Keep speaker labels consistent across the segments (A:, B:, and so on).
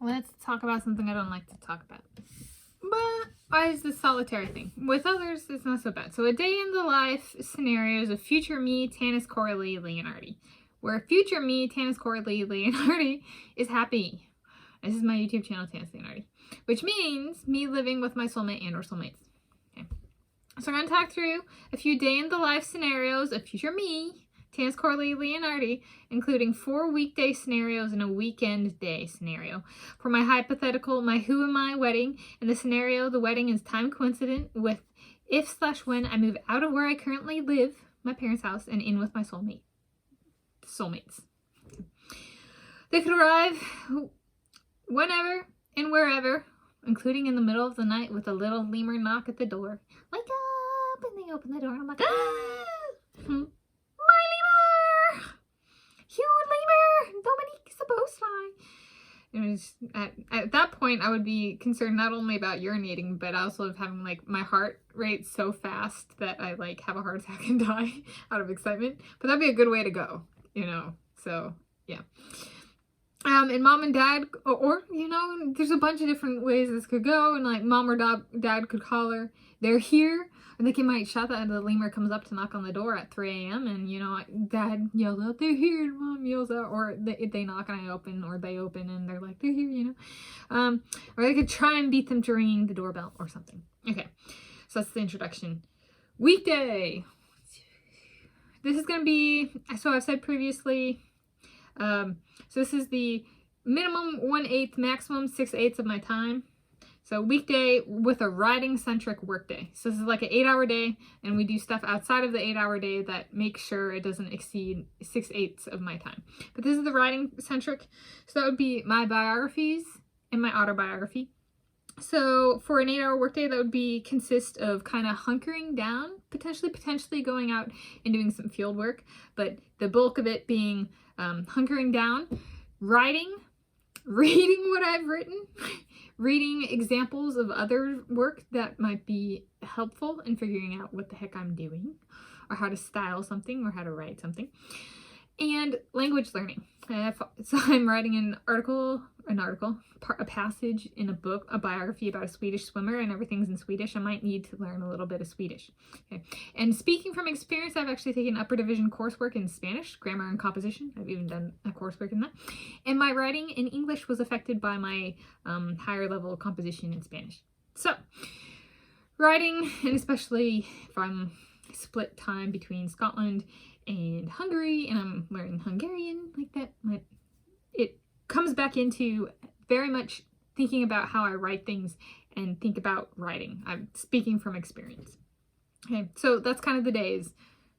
A: let's talk about something I don't like to talk about. But why is this solitary thing? With others, it's not so bad. So a day in the life scenarios of future me, Tanis Coralee Leonhardi. Where future me, Tanis Coralee Leonhardi, is happy. This is my YouTube channel, Tanis Leonhardi. Which means me living with my soulmate and or soulmates. Okay. So I'm going to talk through a few day in the life scenarios of future me, Tanis Coralee Leonhardi, including 4 weekday scenarios and a weekend day scenario. For my hypothetical, my who am I wedding, in the scenario, the wedding is time coincident with if/when I move out of where I currently live, my parents' house, and in with my soulmates. They could arrive whenever and wherever, including in the middle of the night with a little lemur knock at the door. Wake up! And they open the door and I'm like, ah! My lemur! You lemur! Dominique Sabosai! It was at that point I would be concerned not only about urinating, but also of having like my heart rate so fast that I like have a heart attack and die out of excitement. But that'd be a good way to go, you know. So yeah. And mom and dad, or you know, there's a bunch of different ways this could go, and like mom or dad could call her, they're here. I think it might shout that the lemur comes up to knock on the door at 3 a.m. and, you know, dad yells out, they're here, and mom yells out, or they knock and I open, or they open and they're like, they're here, you know. Or they could try and beat them to ringing the doorbell or something. Okay, so that's the introduction. Weekday. This is going to be, so I've said previously, so this is the minimum 1/8, maximum 6/8 of my time. So weekday with a writing-centric workday. So this is like an 8-hour day, and we do stuff outside of the 8-hour day that makes sure it doesn't exceed 6/8 of my time. But this is the writing-centric. So that would be my biographies and my autobiography. So for an 8-hour workday, that would consist of kind of hunkering down, potentially going out and doing some field work, but the bulk of it being hunkering down, writing, reading what I've written, reading examples of other work that might be helpful in figuring out what the heck I'm doing, or how to style something, or how to write something, and language learning. So I'm writing a passage in a book, a biography about a Swedish swimmer, and everything's in Swedish. I might need to learn a little bit of Swedish. Okay. And speaking from experience, I've actually taken upper division coursework in Spanish, grammar and composition. I've even done a coursework in that. And my writing in English was affected by my higher level composition in Spanish. So writing, and especially if I'm split time between Scotland and Hungary, and I'm learning Hungarian like that, it comes back into very much thinking about how I write things and think about writing. I'm speaking from experience. Okay, so that's kind of the days: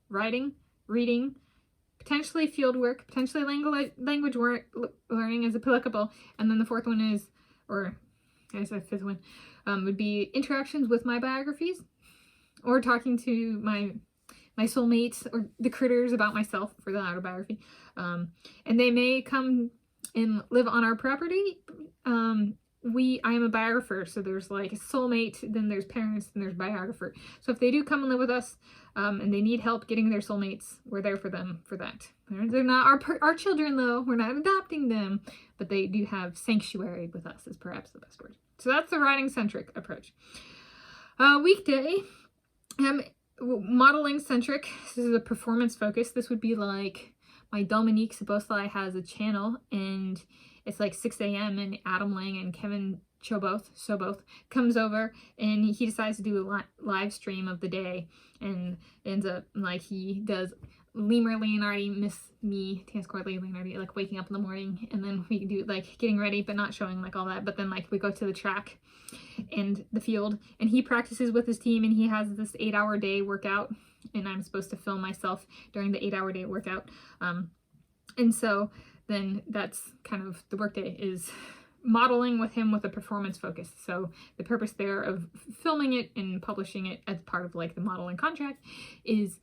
A: writing, reading, potentially field work, potentially language work, learning as applicable, and then the fourth one is, or I guess the fifth one, would be interactions with my biographies, or talking to my soulmates or the critters about myself for the autobiography. And they may come and live on our property. I am a biographer, so there's like a soulmate, then there's parents, and there's biographer. So if they do come and live with us, and they need help getting their soulmates, we're there for them for that. They're not our children, though. We're not adopting them, but they do have sanctuary with us, is perhaps the best word. So that's the writing-centric approach. Weekday, modeling centric. This is a performance focus. This would be like my Dominique Sabosai has a channel, and it's like 6 a.m. and Adam Lang and Kevin Soboth comes over, and he decides to do a live stream of the day, and ends up like he does Lemur Leonhardi, Miss Me, Tanis Coralee Leonhardi, like waking up in the morning, and then we do like getting ready, but not showing like all that, but then like we go to the track and the field, and he practices with his team, and he has this 8-hour day workout, and I'm supposed to film myself during the 8-hour day workout. And so then that's kind of the workday, is modeling with him with a performance focus. So the purpose there of filming it and publishing it as part of like the modeling contract is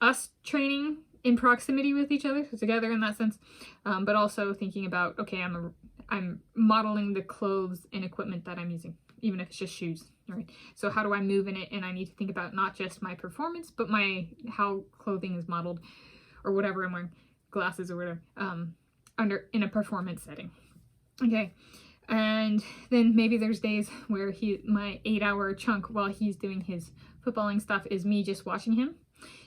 A: us training in proximity with each other, so together in that sense, but also thinking about, okay, I'm modeling the clothes and equipment that I'm using, even if it's just shoes, right? So how do I move in it? And I need to think about not just my performance, but how clothing is modeled, or whatever I'm wearing, glasses or whatever, in a performance setting. Okay. And then maybe there's days where my 8-hour chunk while he's doing his footballing stuff is me just watching him,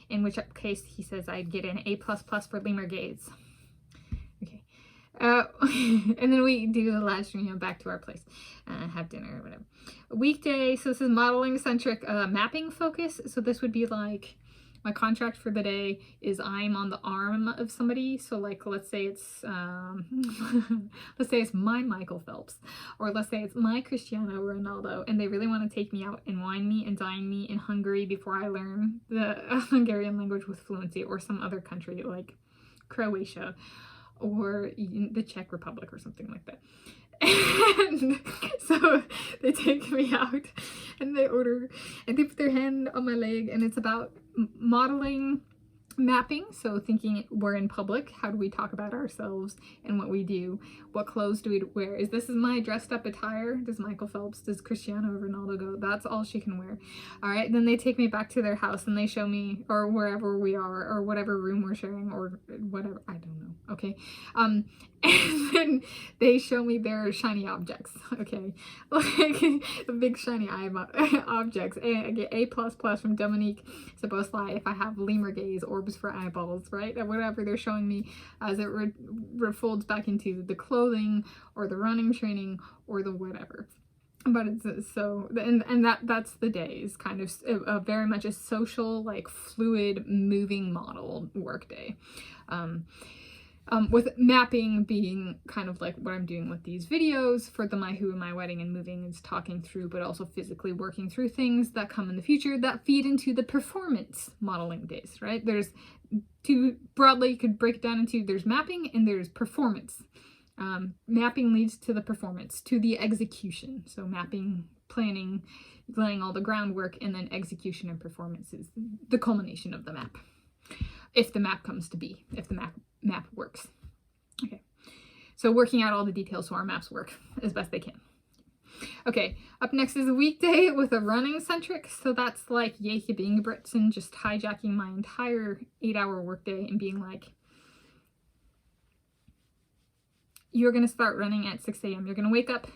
A: in which case he says I'd get an A++ for lemur gaze. Okay. And then we do the live stream back to our place, have dinner or whatever. A weekday, so this is modeling centric, mapping focus. So this would be like, my contract for the day is I'm on the arm of somebody. So like, let's say it's, let's say it's my Michael Phelps, or let's say it's my Cristiano Ronaldo, and they really want to take me out and wine me and dine me in Hungary before I learn the Hungarian language with fluency, or some other country like Croatia or the Czech Republic or something like that. And so they take me out and they order and they put their hand on my leg, and it's about modeling mapping. So thinking we're in public, how do we talk about ourselves and what we do? What clothes do we wear? Is my dressed up attire? Does Michael Phelps, does Cristiano Ronaldo go? That's all she can wear. All right, then they take me back to their house and they show me, or wherever we are, or whatever room we're sharing, or whatever, I don't know. Okay. And then they show me their shiny objects. Okay. Like the big shiny eye objects. I get A++ from Dominique Sabosly if I have lemur gaze, orbs for eyeballs, right? And whatever they're showing me as it folds back into the clothing or the running training or the whatever. But it's so, and that's the day, is kind of a very much a social, like fluid, moving model work day. With mapping being kind of like what I'm doing with these videos for the My Who and My Wedding and Moving, is talking through, but also physically working through things that come in the future that feed into the performance modeling days, right? There's two, broadly you could break it down into, there's mapping and there's performance. Mapping leads to the performance, to the execution. So mapping, planning, laying all the groundwork, and then execution and performance is the culmination of the map. If the map comes to be, if the map works. Okay, so working out all the details so our maps work as best they can. Okay, up next is a weekday with a running centric. So that's like Jacob Ingebrigtsen just hijacking my entire 8-hour workday and being like, you're going to start running at 6 a.m. You're going to wake up,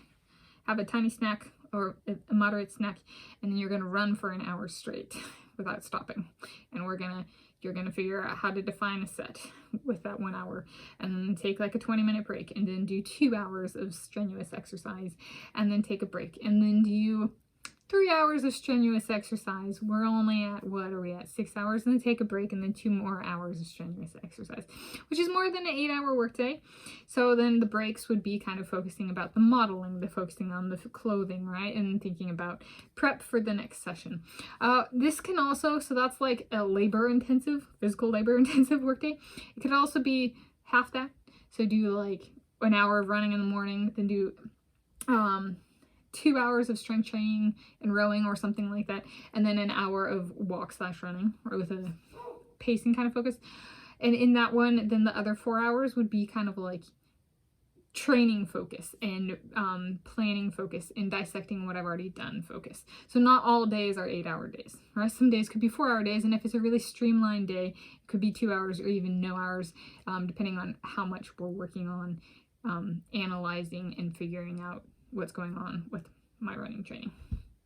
A: have a tiny snack or a moderate snack, and then you're going to run for an hour straight without stopping. And you're going to figure out how to define a set with that 1 hour, and then take like a 20-minute break, and then do 2 hours of strenuous exercise, and then take a break, and then do 3 hours of strenuous exercise. We're only at, what are we at, 6 hours, and then take a break, and then 2 more hours of strenuous exercise, which is more than an 8-hour workday. So then the breaks would be kind of focusing about the modeling, the focusing on the clothing, right, and thinking about prep for the next session. This can also, so that's like a physical labor-intensive workday. It could also be half that. So do like an hour of running in the morning, then do 2 hours of strength training and rowing or something like that, and then an hour of walk/running, or with a pacing kind of focus. And in that one, then the other 4 hours would be kind of like training focus and planning focus and dissecting what I've already done focus. So not all days are 8-hour days, right? Some days could be 4-hour days, and if it's a really streamlined day, it could be 2 hours or even no hours, depending on how much we're working on analyzing and figuring out what's going on with my running training.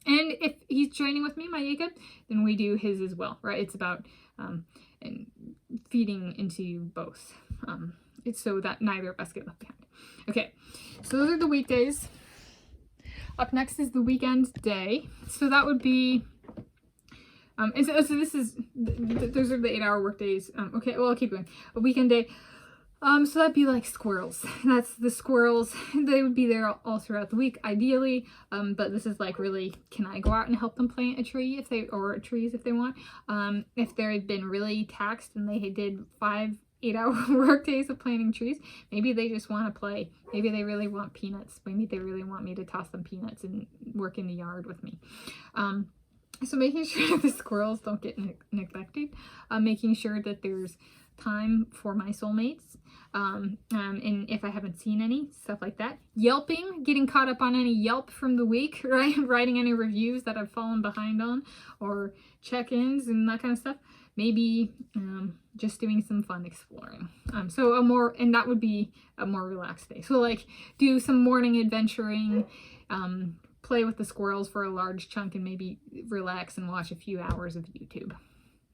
A: And if he's training with me, my Jacob, then we do his as well, right? It's about and feeding into both. It's so that neither of us get left behind. Okay, so those are the weekdays. Up next is the weekend day. So that would be, and so this is, those are the 8-hour work days. Okay, well, I'll keep going. A weekend day. So that'd be like squirrels. That's the squirrels. They would be there all throughout the week, ideally. But this is like, really, can I go out and help them plant a tree or trees if they want? If they've been really taxed and they did 5 8-hour work days of planting trees, maybe they just want to play. Maybe they really want peanuts. Maybe they really want me to toss them peanuts and work in the yard with me. So making sure the squirrels don't get neglected, making sure that there's time for my soulmates, and if I haven't seen any, stuff like that. Yelping, getting caught up on any Yelp from the week, right? Writing any reviews that I've fallen behind on, or check-ins and that kind of stuff. maybe just doing some fun exploring. And that would be a more relaxed day. So like do some morning adventuring, play with the squirrels for a large chunk, and maybe relax and watch a few hours of YouTube.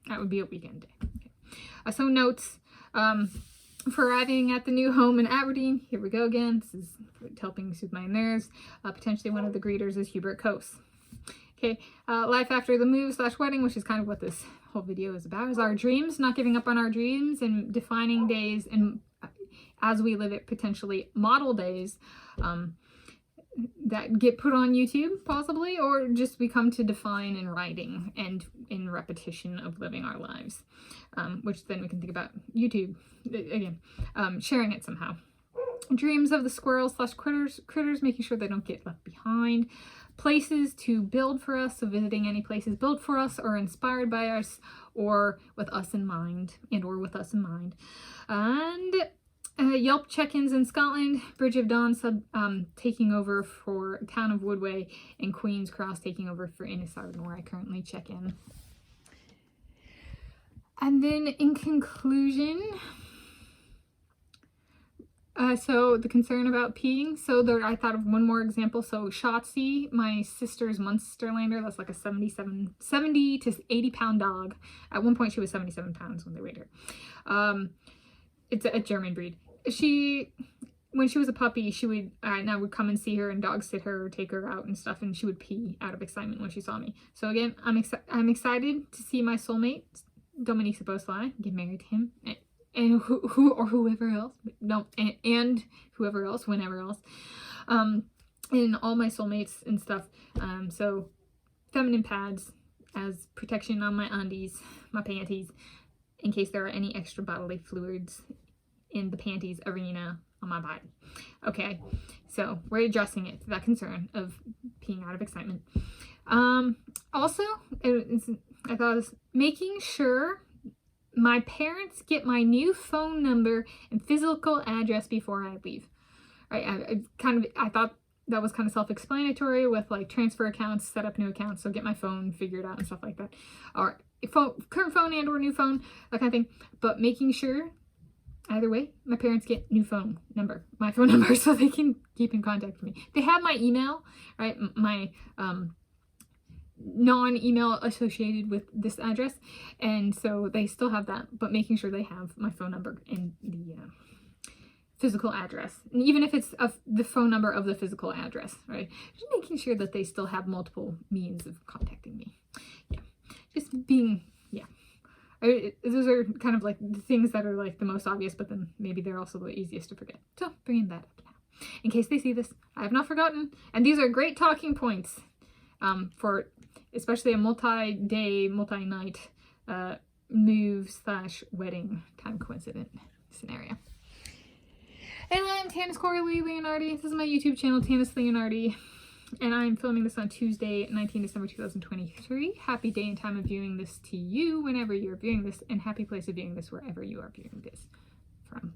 A: That would be a weekend day. Okay. So notes for arriving at the new home in Aberdeen. Here we go again. This is helping soothe my nerves. Potentially one of the greeters is Hubert Coase. Okay, life after the move / wedding, which is kind of what this whole video is about, is our dreams, not giving up on our dreams, and defining days, and as we live it, potentially model days that get put on YouTube, possibly, or just we come to define in writing and in repetition of living our lives, which then we can think about YouTube, again, sharing it somehow. Dreams of the squirrels / critters, making sure they don't get left behind. Places to build for us, so visiting any places built for us or inspired by us or with us in mind, and Yelp check-ins in Scotland, Bridge of Dawn taking over for Town of Woodway, and Queen's Cross taking over for Innisarden, where I currently check in. And then in conclusion, so the concern about peeing. So I thought of one more example. So Shotzi, my sister's Munsterlander, that's like a 70 to 80 pound dog. At one point she was 77 pounds when they weighed her. It's a German breed. When she was a puppy, I would come and see her and dog sit her or take her out and stuff, and she would pee out of excitement when she saw me. So again, I'm excited to see my soulmate, Dominique Sabosly, get married to him. And whoever else, and whoever else, whenever else, and all my soulmates and stuff. So feminine pads as protection on my undies, my panties, in case there are any extra bodily fluids in the panties arena on my body. Okay, so we're addressing it, that concern of peeing out of excitement. Also, I thought of making sure my parents get my new phone number and physical address before I leave. Right? I thought that was kind of self-explanatory with like transfer accounts, set up new accounts, so get my phone figured out and stuff like that. Or current phone and or new phone, that kind of thing. But making sure, either way, my parents get my phone number, so they can keep in contact with me. They have my email, right? My non-email associated with this address, and so they still have that, but making sure they have my phone number and the physical address, and even if it's the phone number of the physical address, right? Just making sure that they still have multiple means of contacting me. Yeah, just being, yeah. Those are kind of like the things that are like the most obvious, but then maybe they're also the easiest to forget. So bringing that up now, in case they see this. I have not forgotten, and these are great talking points for especially a multi-day, multi-night move / wedding time coincident scenario. And I'm Tanis Coralee Leonhardi. This is my YouTube channel, Tanis Leonhardi, and I'm filming this on Tuesday, 19 December 2023. Happy day and time of viewing this to you whenever you're viewing this, and happy place of viewing this wherever you are viewing this from.